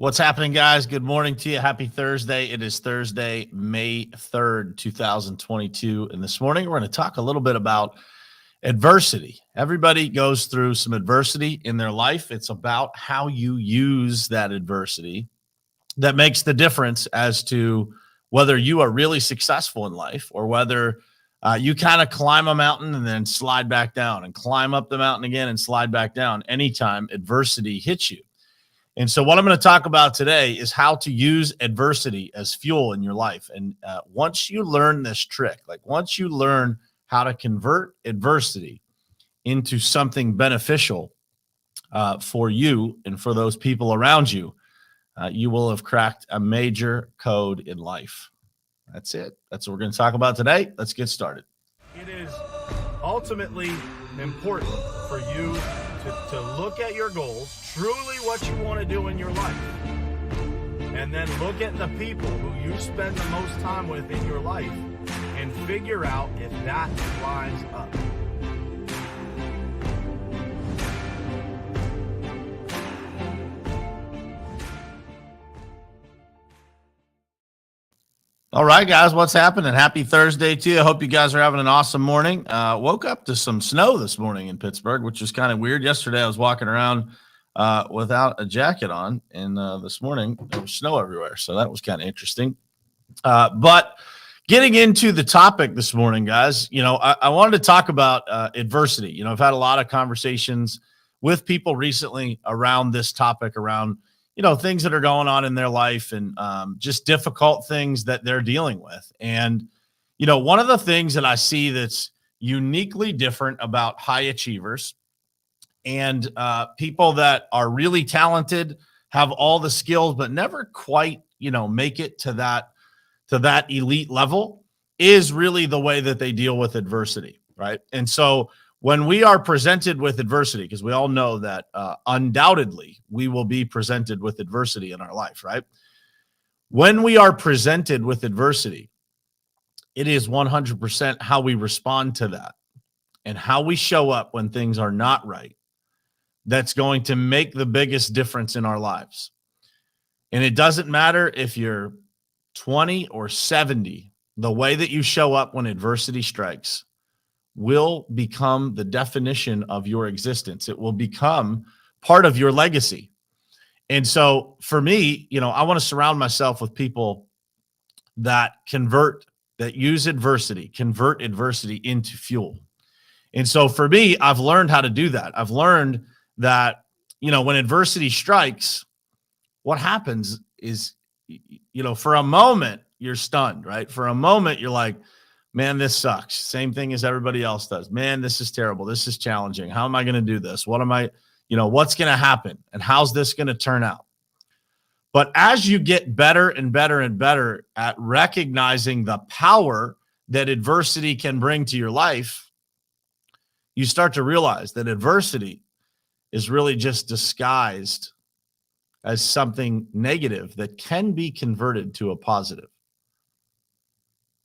What's happening, guys? Good morning to you. Happy Thursday. It is Thursday, May 3rd, 2022. And this morning, we're going to talk a little bit about adversity. Everybody goes through some adversity in their life. It's about how you use that adversity that makes the difference as to whether you are really successful in life or whether you kind of climb a mountain and then slide back down and climb up the mountain again and slide back down anytime adversity hits you. And so what I'm going to talk about today is how to use adversity as fuel in your life. And once you learn this trick, once you learn how to convert adversity into something beneficial for you and for those people around you, you will have cracked a major code in life. That's it. That's what we're going to talk about today. Let's get started. It is ultimately important for you to look at your goals, truly what you want to do in your life, and then look at the people who you spend the most time with in your life and figure out if that lines up. All right, guys, what's happening? Happy Thursday to you. I hope you guys are having an awesome morning. Woke up to some snow this morning in Pittsburgh, which was kind of weird. Yesterday, I was walking around without a jacket on, and this morning, there was snow everywhere, so that was kind of interesting. But getting into the topic this morning, guys, I wanted to talk about adversity. I've had a lot of conversations with people recently around this topic, around things that are going on in their life and just difficult things that they're dealing with. And, one of the things that I see that's uniquely different about high achievers and people that are really talented, have all the skills, but never quite, make it to that elite level is really the way that they deal with adversity, right? And so when we are presented with adversity, because we all know that undoubtedly we will be presented with adversity in our life, right? When we are presented with adversity, it is 100% how we respond to that and how we show up when things are not right that's going to make the biggest difference in our lives. And it doesn't matter if you're 20 or 70, the way that you show up when adversity strikes will become the definition of your existence. It will become part of your legacy. And so for me, I want to surround myself with people that use adversity, convert adversity into fuel. And so for me, I've learned how to do that. I've learned that, when adversity strikes, what happens is, for a moment, you're stunned, right? For a moment, you're like, man, this sucks. Same thing as everybody else does. Man, this is terrible. This is challenging. How am I going to do this? What's going to happen? And how's this going to turn out? But as you get better and better and better at recognizing the power that adversity can bring to your life, you start to realize that adversity is really just disguised as something negative that can be converted to a positive.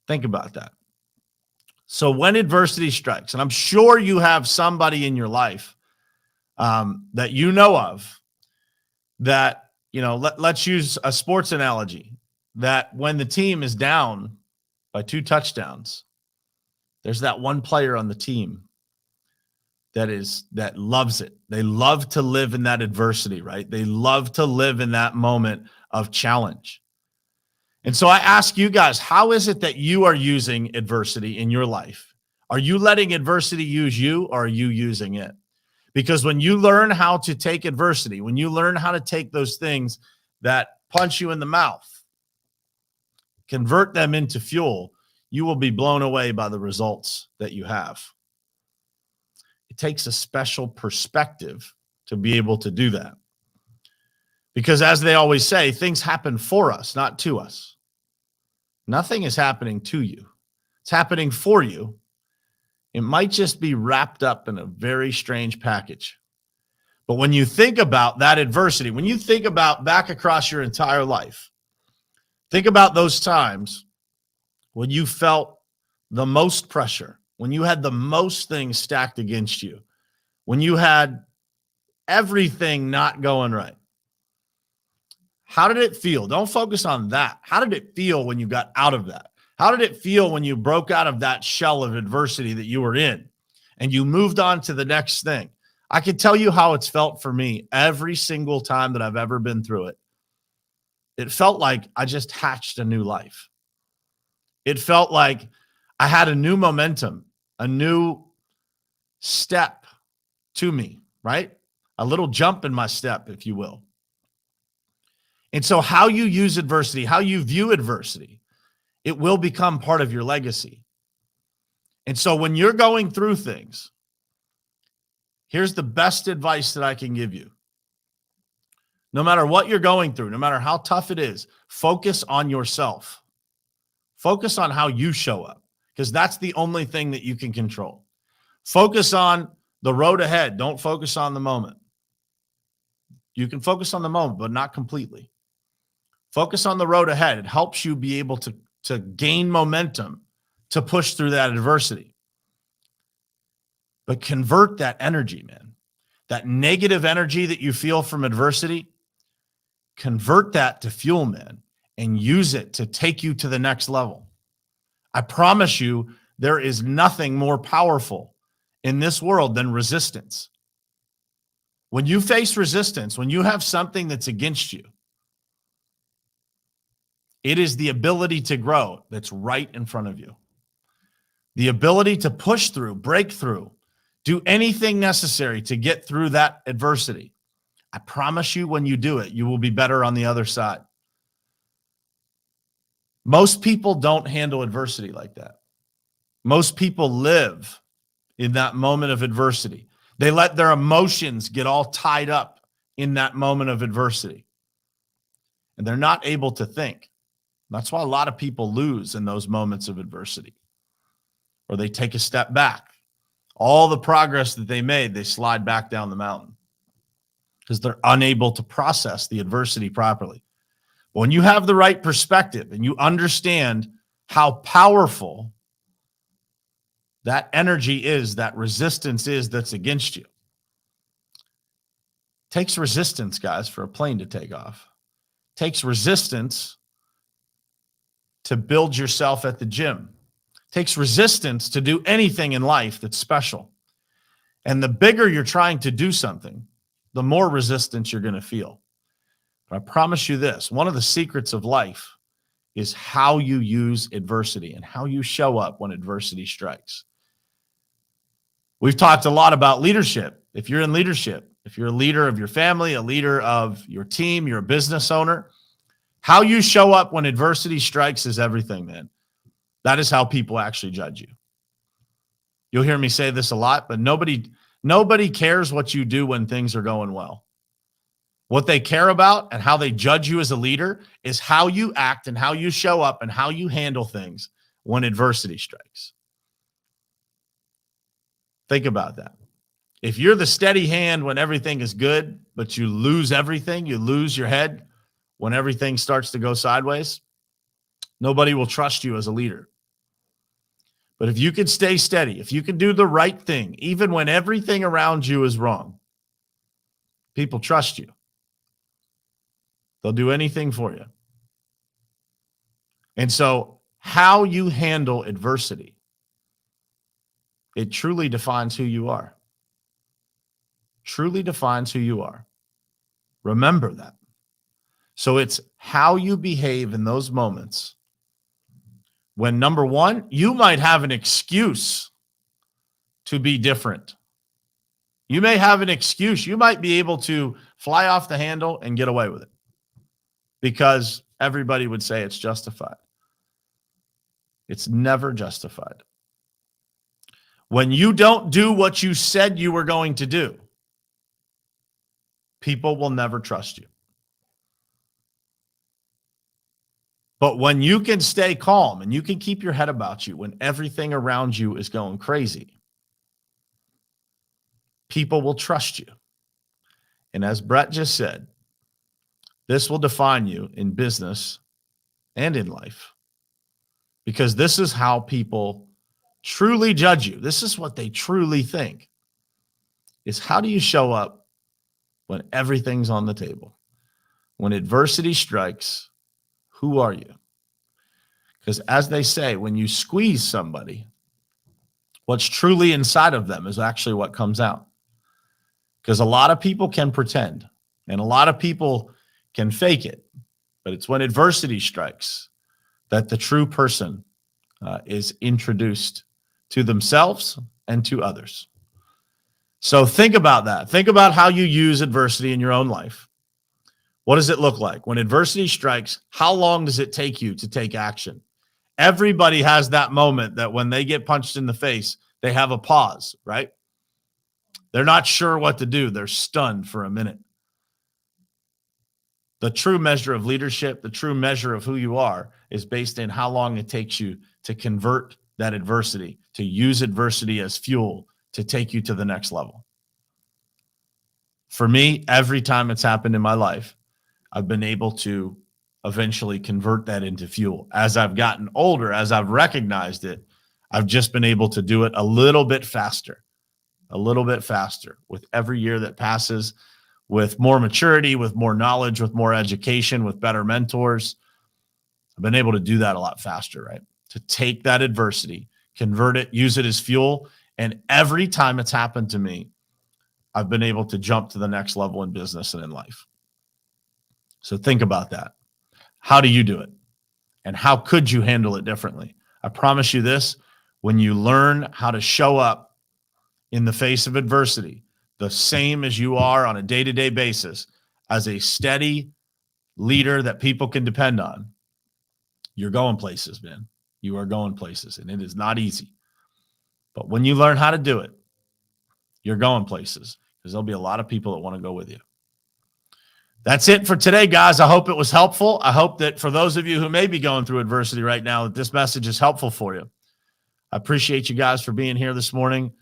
Think about that. So when adversity strikes, and I'm sure you have somebody in your life that you know of that, let's use a sports analogy, that when the team is down by 2 touchdowns, there's that one player on the team that loves it. They love to live in that adversity, right? They love to live in that moment of challenge. And so I ask you guys, how is it that you are using adversity in your life? Are you letting adversity use you, or are you using it? Because when you learn how to take adversity, when you learn how to take those things that punch you in the mouth, convert them into fuel, you will be blown away by the results that you have. It takes a special perspective to be able to do that. Because as they always say, things happen for us, not to us. Nothing is happening to you. It's happening for you. It might just be wrapped up in a very strange package. But when you think about that adversity, when you think about back across your entire life, think about those times when you felt the most pressure, when you had the most things stacked against you, when you had everything not going right. How did it feel? Don't focus on that. How did it feel when you got out of that? How did it feel when you broke out of that shell of adversity that you were in and you moved on to the next thing? I can tell you how it's felt for me every single time that I've ever been through it. It felt like I just hatched a new life. It felt like I had a new momentum, a new step to me, right? A little jump in my step, if you will. And so how you use adversity, how you view adversity, it will become part of your legacy. And so when you're going through things, here's the best advice that I can give you. No matter what you're going through, no matter how tough it is, focus on yourself. Focus on how you show up, because that's the only thing that you can control. Focus on the road ahead. Don't focus on the moment. You can focus on the moment, but not completely. Focus on the road ahead. It helps you be able to gain momentum to push through that adversity. But convert that energy, man. That negative energy that you feel from adversity, convert that to fuel, man, and use it to take you to the next level. I promise you, there is nothing more powerful in this world than resistance. When you face resistance, when you have something that's against you, it is the ability to grow that's right in front of you. The ability to push through, break through, do anything necessary to get through that adversity. I promise you, when you do it, you will be better on the other side. Most people don't handle adversity like that. Most people live in that moment of adversity. They let their emotions get all tied up in that moment of adversity. And they're not able to think. That's why a lot of people lose in those moments of adversity, or they take a step back. All the progress that they made, they slide back down the mountain because they're unable to process the adversity properly. But when you have the right perspective and you understand how powerful that energy is, that resistance is that's against you. It takes resistance, guys, for a plane to take off. It takes resistance to build yourself at the gym. It takes resistance to do anything in life that's special. And the bigger you're trying to do something, the more resistance you're going to feel. But I promise you this, one of the secrets of life is how you use adversity and how you show up when adversity strikes. We've talked a lot about leadership. If you're in leadership, if you're a leader of your family, a leader of your team, you're a business owner, how you show up when adversity strikes is everything, man. That is how people actually judge you. You'll hear me say this a lot, but nobody cares what you do when things are going well. What they care about and how they judge you as a leader is how you act and how you show up and how you handle things when adversity strikes. Think about that. If you're the steady hand when everything is good, but you lose everything, you lose your head when everything starts to go sideways, nobody will trust you as a leader. But if you can stay steady, if you can do the right thing, even when everything around you is wrong, people trust you. They'll do anything for you. And so how you handle adversity, it truly defines who you are. Truly defines who you are. Remember that. So it's how you behave in those moments when, number one, you might have an excuse to be different. You may have an excuse. You might be able to fly off the handle and get away with it because everybody would say it's justified. It's never justified. When you don't do what you said you were going to do, people will never trust you. But when you can stay calm and you can keep your head about you when everything around you is going crazy, people will trust you. And as Brett just said, this will define you in business and in life, because this is how people truly judge you. This is what they truly think, is how do you show up when everything's on the table? when adversity strikes, who are you? Because as they say, when you squeeze somebody, what's truly inside of them is actually what comes out. Because a lot of people can pretend and a lot of people can fake it. But it's when adversity strikes that the true person is introduced to themselves and to others. So think about that. Think about how you use adversity in your own life. What does it look like? When adversity strikes, how long does it take you to take action? Everybody has that moment that when they get punched in the face, they have a pause, right? They're not sure what to do. They're stunned for a minute. The true measure of leadership, the true measure of who you are, is based in how long it takes you to convert that adversity, to use adversity as fuel to take you to the next level. For me, every time it's happened in my life, I've been able to eventually convert that into fuel. As I've gotten older, as I've recognized it, I've just been able to do it a little bit faster with every year that passes, with more maturity, with more knowledge, with more education, with better mentors. I've been able to do that a lot faster, right? To take that adversity, convert it, use it as fuel. And every time it's happened to me, I've been able to jump to the next level in business and in life. So think about that. How do you do it? And how could you handle it differently? I promise you this, when you learn how to show up in the face of adversity, the same as you are on a day-to-day basis, as a steady leader that people can depend on, you're going places, man. You are going places, and it is not easy. But when you learn how to do it, you're going places, because there'll be a lot of people that want to go with you. That's it for today, guys. I hope it was helpful. I hope that for those of you who may be going through adversity right now, that this message is helpful for you. I appreciate you guys for being here this morning.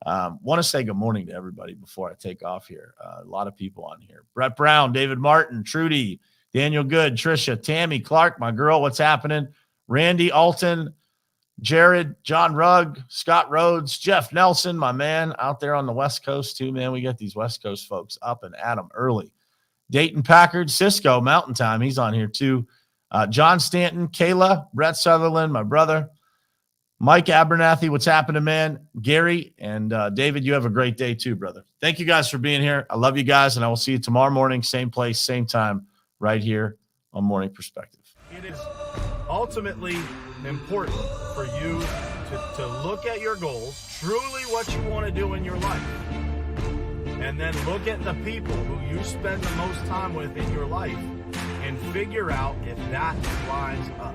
Want to say good morning to everybody before I take off here. A lot of people on here. Brett Brown, David Martin, Trudy, Daniel Good, Trisha, Tammy, Clark, my girl, what's happening? Randy Alton, Jared, John Rugg, Scott Rhodes, Jeff Nelson, my man, out there on the West Coast too, man. We got these West Coast folks up and at 'em early. Dayton Packard, Cisco, Mountain Time, he's on here too. John Stanton, Kayla, Brett Sutherland, my brother. Mike Abernathy, what's happening, man? Gary and David, you have a great day too, brother. Thank you guys for being here. I love you guys, and I will see you tomorrow morning, same place, same time, right here on Morning Perspective. It is ultimately important for you to look at your goals, truly what you want to do in your life, and then look at the people who you spend the most time with in your life and figure out if that lines up.